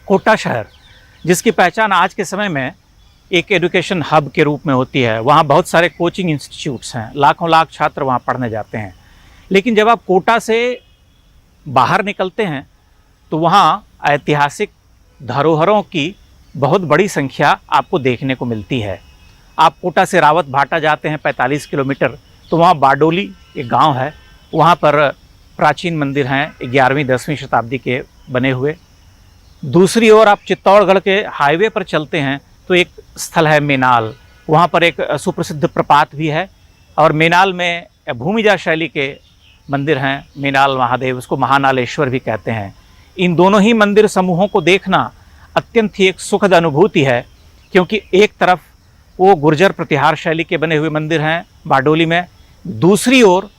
कोटा शहर, जिसकी पहचान आज के समय में एक एजुकेशन हब के रूप में होती है। वहाँ बहुत सारे कोचिंग इंस्टीट्यूट्स हैं, लाखों लाख छात्र वहाँ पढ़ने जाते हैं। लेकिन जब आप कोटा से बाहर निकलते हैं तो वहाँ ऐतिहासिक धरोहरों की बहुत बड़ी संख्या आपको देखने को मिलती है। आप कोटा से रावत भाटा जाते हैं 45 किलोमीटर, तो वहाँ बारडोली एक गांव है, वहाँ पर प्राचीन मंदिर हैं 11वीं-10वीं शताब्दी के बने हुए। दूसरी ओर आप चित्तौड़गढ़ के हाईवे पर चलते हैं तो एक स्थल है मेनाल, वहाँ पर एक सुप्रसिद्ध प्रपात भी है। और मेनाल में भूमिजा शैली के मंदिर हैं, मेनाल महादेव, उसको महानालेश्वर भी कहते हैं। इन दोनों ही मंदिर समूहों को देखना अत्यंत ही एक सुखद अनुभूति है, क्योंकि एक तरफ वो गुर्जर प्रतिहार शैली के बने हुए मंदिर हैं बारडोली में, दूसरी ओर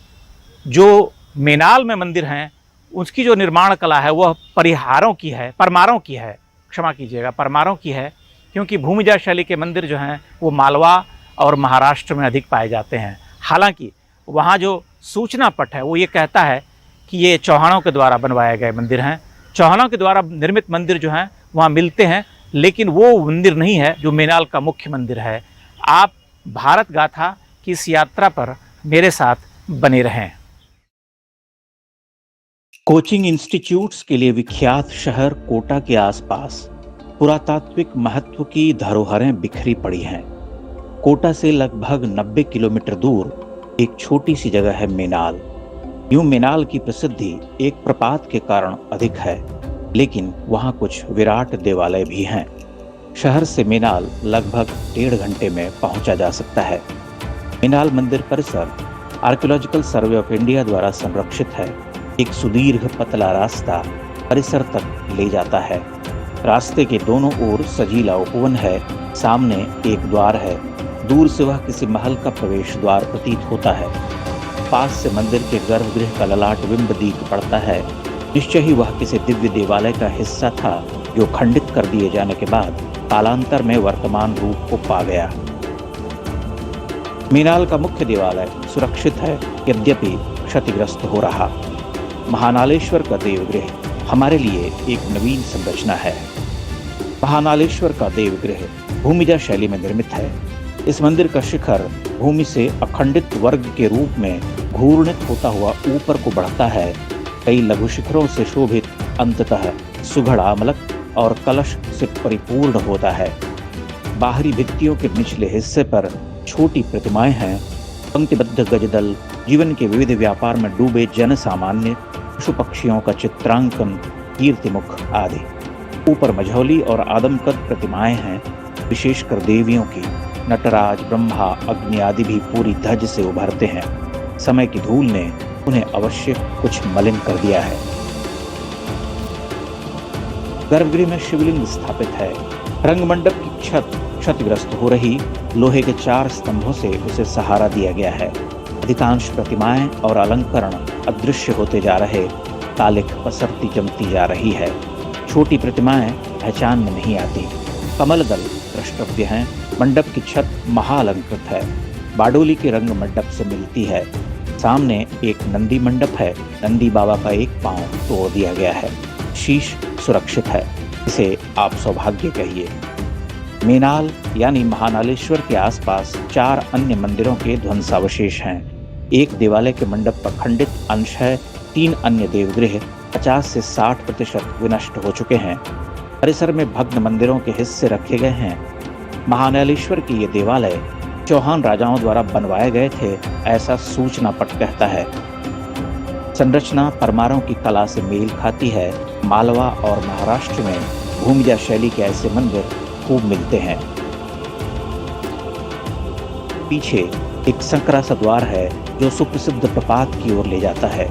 जो मेनाल में मंदिर हैं उसकी जो निर्माण कला है वह परमारों की है, क्षमा कीजिएगा, परमारों की है, क्योंकि भूमिजा शैली के मंदिर जो हैं वो मालवा और महाराष्ट्र में अधिक पाए जाते हैं। हालांकि वहाँ जो सूचना पट है वो ये कहता है कि ये चौहानों के द्वारा बनवाए गए मंदिर हैं। चौहानों के द्वारा निर्मित मंदिर जो हैं वहाँ मिलते हैं, लेकिन वो मंदिर नहीं है जो मेनाल का मुख्य मंदिर है। आप भारत गाथा की इस यात्रा पर मेरे साथ बने रहें। कोचिंग इंस्टीट्यूट्स के लिए विख्यात शहर कोटा के आसपास पुरातात्विक महत्व की धरोहरें बिखरी पड़ी हैं। कोटा से लगभग 90 किलोमीटर दूर एक छोटी सी जगह है मेनाल। यूं मेनाल की प्रसिद्धि एक प्रपात के कारण अधिक है, लेकिन वहाँ कुछ विराट देवालय भी हैं। शहर से मेनाल लगभग 1.5 घंटे में पहुंचा जा सकता है। मेनाल मंदिर परिसर आर्कियोलॉजिकल सर्वे ऑफ इंडिया द्वारा संरक्षित है। एक सुदीर्घ पतला रास्ता परिसर तक ले जाता है। रास्ते के दोनों ओर सजीला उपवन है, सामने एक द्वार है, दूर से वह किसी महल का प्रवेश द्वार प्रतीत होता है। पास से मंदिर के गर्भगृह का ललाट बिंब दीख पड़ता है। निश्चय ही वह किसी दिव्य देवालय का हिस्सा था जो खंडित कर दिए जाने के बाद कालांतर में वर्तमान रूप को पा गया। मेनाल का मुख्य देवालय सुरक्षित है, यद्यपि क्षतिग्रस्त हो रहा। महानालेश्वर का देवगृह हमारे लिए एक नवीन संरचना है। महानालेश्वर का देवगृह भूमिजा शैली में निर्मित है। इस मंदिर का शिखर भूमि से अखंडित वर्ग के रूप में घूर्णित होता हुआ ऊपर को बढ़ता है। कई लघु शिखरों से शोभित, अंततः सुघड़ आमलक और कलश से परिपूर्ण होता है। बाहरी भित्तियों के निचले हिस्से पर छोटी प्रतिमाएं हैं। पंक्तिबद्ध गजदल, जीवन के विविध व्यापार में डूबे जन सामान्य, पशु पक्षियों का चित्रांकन, कीर्तिमुख आदि। ऊपर मझौली और आदमकद प्रतिमाएं हैं, विशेषकर देवियों की। नटराज, ब्रह्मा, अग्नि आदि भी पूरी धज से उभरते हैं। समय की धूल ने उन्हें अवश्य कुछ मलिन कर दिया है। गर्भगृह में शिवलिंग स्थापित है। रंगमंडप की छत क्षतिग्रस्त हो रही, लोहे के 4 स्तंभों से उसे सहारा दिया गया है। अधिकांश प्रतिमाएं और अलंकरण अदृश्य होते जा रहे, कालिख पसरती जमती जा रही है। छोटी प्रतिमाएं पहचान में नहीं आती। कमल दल द्रष्टव्य हैं। मंडप की छत महाअलंकृत है, बारडोली के रंग मंडप से मिलती है। सामने एक नंदी मंडप है। नंदी बाबा का एक पांव तोड़ दिया गया है, शीश सुरक्षित है। इसे आप सौभाग्य कहिए। मेनाल यानी महानालेश्वर के आसपास 4 अन्य मंदिरों के ध्वंसावशेष हैं। एक देवालय के मंडप का खंडित अंश है। 3 अन्य देवगृह 50 से 60% विनष्ट हो चुके हैं। परिसर में भग्न मंदिरों के हिस्से रखे गए हैं। महानालेश्वर के ये देवालय चौहान राजाओं द्वारा बनवाए गए थे, ऐसा सूचना पट कहता है। संरचना परमारों की कला से मेल खाती है। मालवा और महाराष्ट्र में भूमिजा शैली के ऐसे मंदिर खूब मिलते हैं। पीछे एक संकरा सा द्वार है जो सुप्रसिद्ध प्रपात की ओर ले जाता है।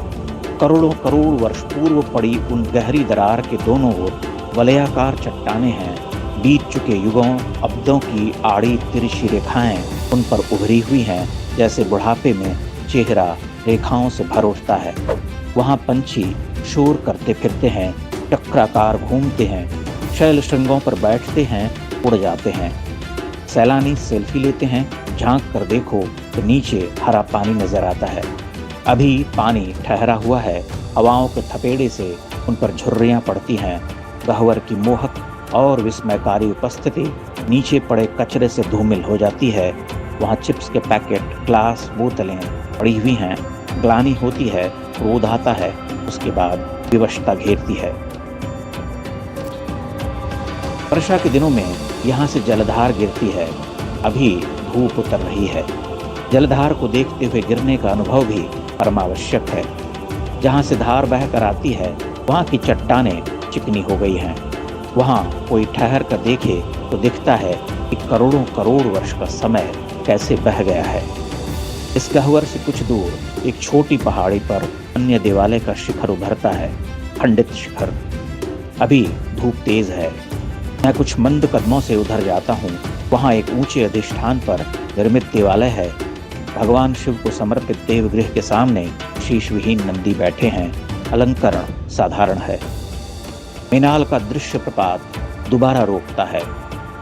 करोड़ों करोड़ वर्ष पूर्व पड़ी उन गहरी दरार के दोनों ओर वलयाकार चट्टानें हैं। बीत चुके युगों, अब्दों की आड़ी तिरछी रेखाएं उन पर उभरी हुई हैं, जैसे बुढ़ापे में चेहरा रेखाओं से भर उठता है। वहाँ पंछी शोर करते फिरते हैं, चक्राकार घूमते हैं, शैल श्रृंगों पर बैठते हैं, उड़ जाते हैं। सैलानी सेल्फी लेते हैं। झांक कर देखो तो नीचे हरा पानी नजर आता है। अभी पानी ठहरा हुआ है। हवाओं के थपेड़े से उन पर झुर्रियां पड़ती हैं। गह्वर की मोहक और विस्मयकारी उपस्थिति नीचे पड़े कचरे से धूमिल हो जाती है। वहाँ चिप्स के पैकेट, ग्लास, बोतलें पड़ी हुई हैं। ग्लानि होती है, क्रोध आता है, उसके बाद विवशता घेरती है। वर्षा के दिनों में यहाँ से जलधार गिरती है। अभी धूप उतर रही है। जलधार को देखते हुए गिरने का अनुभव भी परमावश्यक है। जहाँ से धार बह कर आती है वहाँ की चट्टानें चिकनी हो गई हैं। वहाँ कोई ठहर कर देखे तो दिखता है कि करोड़ों करोड़ वर्ष का समय कैसे बह गया है। इस गह्वर से कुछ दूर एक छोटी पहाड़ी पर अन्य देवालय का शिखर उभरता है, खंडित शिखर। अभी धूप तेज है। मैं कुछ मंद कदमों से उधर जाता हूँ। वहाँ एक ऊंचे अधिष्ठान पर निर्मित देवालय है। भगवान शिव को समर्पित देवगृह के सामने शीश विहीन नंदी बैठे हैं। अलंकरण साधारण है। मीनाल का दृश्य प्रपात दोबारा रोकता है।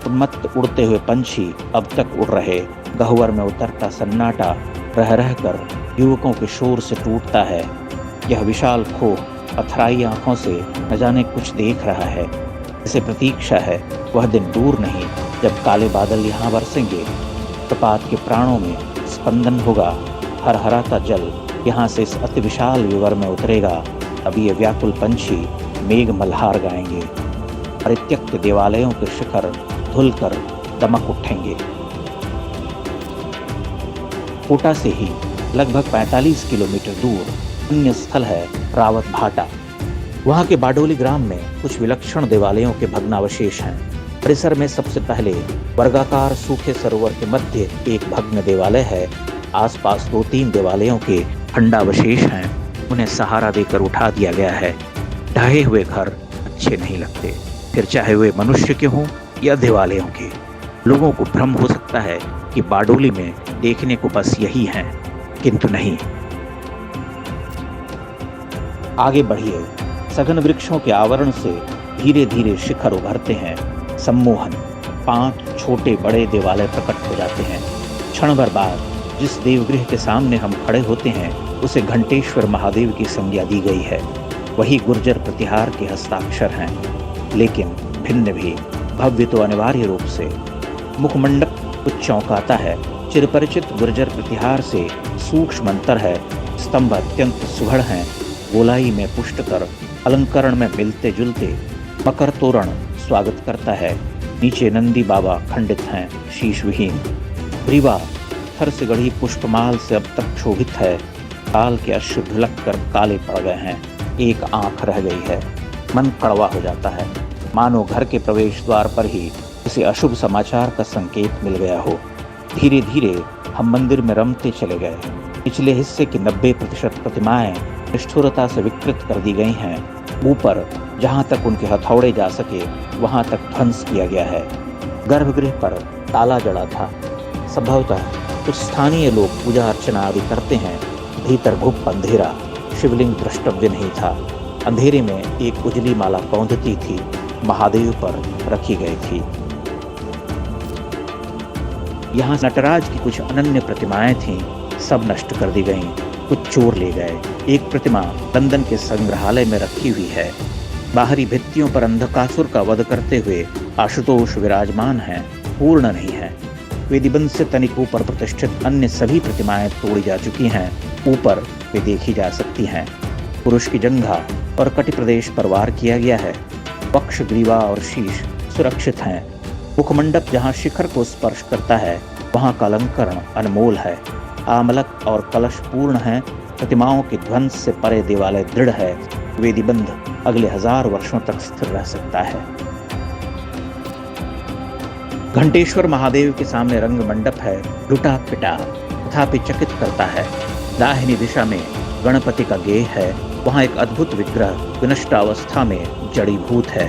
उन्मत्त उड़ते हुए पंछी अब तक उड़ रहे। गह्वर में उतरता सन्नाटा रह रहकर युवकों के शोर से टूटता है। यह विशाल खोह अथराई आंखों से न जाने कुछ देख रहा है। इसे प्रतीक्षा है वह दिन दूर नहीं जब काले बादल यहाँ बरसेंगे। प्रपात के प्राणों में स्पंदन होगा। हरहराता जल यहाँ से इस अति विशाल विवर में उतरेगा। अब ये व्याकुल पंछी मेघ मल्हार गाएंगे। परित्यक्त देवालयों के शिखर धुलकर दमक उठेंगे। कोटा से ही लगभग 45 किलोमीटर दूर अन्य स्थल है रावत भाटा। वहाँ के बाडोली ग्राम में कुछ विलक्षण देवालयों के भग्नावशेष हैं। परिसर में सबसे पहले वर्गाकार सूखे सरोवर के मध्य एक भग्न देवालय है। आसपास 2-3 देवालयों के खंडावशेष हैं। उन्हें सहारा देकर उठा दिया गया है। ढहे हुए घर अच्छे नहीं लगते, फिर चाहे वे मनुष्य के हों या देवालयों के। लोगों को भ्रम हो सकता है कि बाडोली में देखने को बस यही है, किंतु नहीं। आगे बढ़िए। सघन वृक्षों के आवरण से धीरे धीरे शिखर उभरते हैं। सम्मोहन 5 छोटे बड़े देवालय प्रकट हो जाते हैं। क्षण भर बाद जिस देवगृह के सामने हम खड़े होते हैं उसे घंटेश्वर महादेव की संज्ञा दी गई है। वही गुर्जर प्रतिहार के हस्ताक्षर हैं, लेकिन भिन्न भी। भव्य तो अनिवार्य रूप से। मुखमंडप कुछ चौंकाता है। चिरपरिचित गुर्जर प्रतिहार से सूक्ष्म अंतर है। स्तंभ अत्यंत सुघड़ हैं। गोलाई में पुष्टकर अलंकरण में मिलते जुलते। मकर तोरण स्वागत करता है। नीचे नंदी बाबा खंडित हैं, शीश विहीन। ग्रीवा पत्थर से गढ़ी पुष्पमाल से अब तक शोभित है। काल के अश्रु ढुलक कर काले पड़ गए हैं। एक आंख रह गई है। मन कड़वा हो जाता है, मानो घर के प्रवेश द्वार पर ही किसी अशुभ समाचार का संकेत मिल गया हो। धीरे धीरे हम मंदिर में रमते चले गए। पिछले हिस्से की 90% प्रतिमाएं निष्ठुरता से विकृत कर दी गई हैं। ऊपर जहां तक उनके हथौड़े जा सके वहां तक ध्वंस किया गया है। गर्भगृह पर ताला जड़ा था। संभवतः कुछ स्थानीय लोग पूजा अर्चना आदि करते हैं। भीतर घुप अंधेरा। शिवलिंग द्रष्टव्य नहीं था। अंधेरे में एक उजली माला कौंधती थी, महादेव पर रखी गई थी। यहाँ नटराज की कुछ अनन्य प्रतिमाएं थीं, सब नष्ट कर दी गईं। कुछ चोर ले गए। एक प्रतिमा लंदन के संग्रहालय में रखी हुई है। बाहरी भित्तियों पर अंधकासुर का वध करते हुए आशुतोष विराजमान हैं, पूर्ण नहीं है। वेदीबंध से तनिक ऊपर प्रतिष्ठित अन्य सभी प्रतिमाएं तोड़ी जा चुकी हैं। ऊपर वे देखी जा सकती हैं। पुरुष की जंघा और कटि प्रदेश पर वार किया गया है। पक्ष, ग्रीवा और शीश सुरक्षित हैं। मुखमंडप जहाँ शिखर को स्पर्श करता है वहाँ का अलंकरण अनमोल है। आमलक और कलश पूर्ण है। प्रतिमाओं के ध्वंस से परे देवालय दृढ़ है। वेदीबंध अगले 1000 वर्षों तक स्थिर रह सकता है। घंटेश्वर महादेव के सामने रंग मंडप है। लुटा पिटा तथापि चकित करता है। दाहिनी दिशा में गणपति का गेह है। वहाँ एक अद्भुत विग्रह विनष्ट अवस्था में जड़ीभूत है।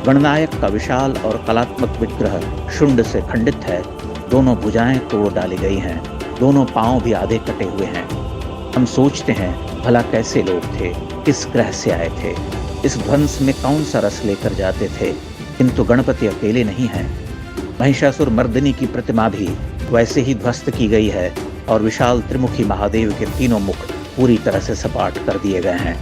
गणनायक का विशाल और कलात्मक विग्रह शुंड से खंडित है। दोनों भुजाएं तोड़ डाली गई हैं। दोनों पांव भी आधे कटे हुए हैं। हम सोचते हैं भला कैसे लोग थे, किस ग्रह से आए थे, इस ध्वंस में कौन सा रस लेकर जाते थे। किंतु गणपति अकेले नहीं हैं। महिषासुर मर्दिनी की प्रतिमा भी वैसे ही ध्वस्त की गई है और विशाल त्रिमुखी महादेव के तीनों मुख पूरी तरह से सपाट कर दिए गए हैं।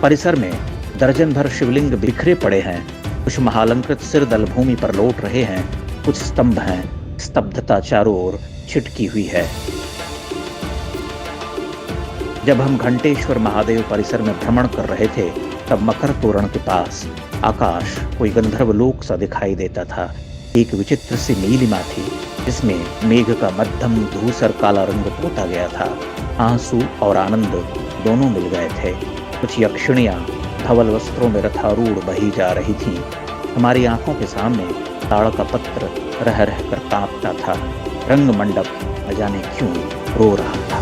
परिसर में दर्जन भर शिवलिंग बिखरे पड़े हैं। कुछ महालंकृत सिर दल भूमि पर लौट रहे हैं, कुछ स्तंभ हैं, स्तब्धता चारों ओर छिटकी हुई है। जब हम घंटेश्वर महादेव परिसर में भ्रमण कर रहे थे, तब मकर तोरण के पास आकाश कोई गंधर्व लोक सा दिखाई देता था। एक विचित्र सी नीलिमा थी, जिसमें मेघ का मध्यम धूसर काला रंग पोता गया था। आंसू और आनंद दोनों मिल गए थे। कुछ यक्षिणियां धवल वस्त्रों में रथारूढ़ बही जा रही थीं। हमारी आंखों के सामने ताड़ का पत्र रह रह कर कांपता था। रंग मंडप न जाने क्यों रो रहा था।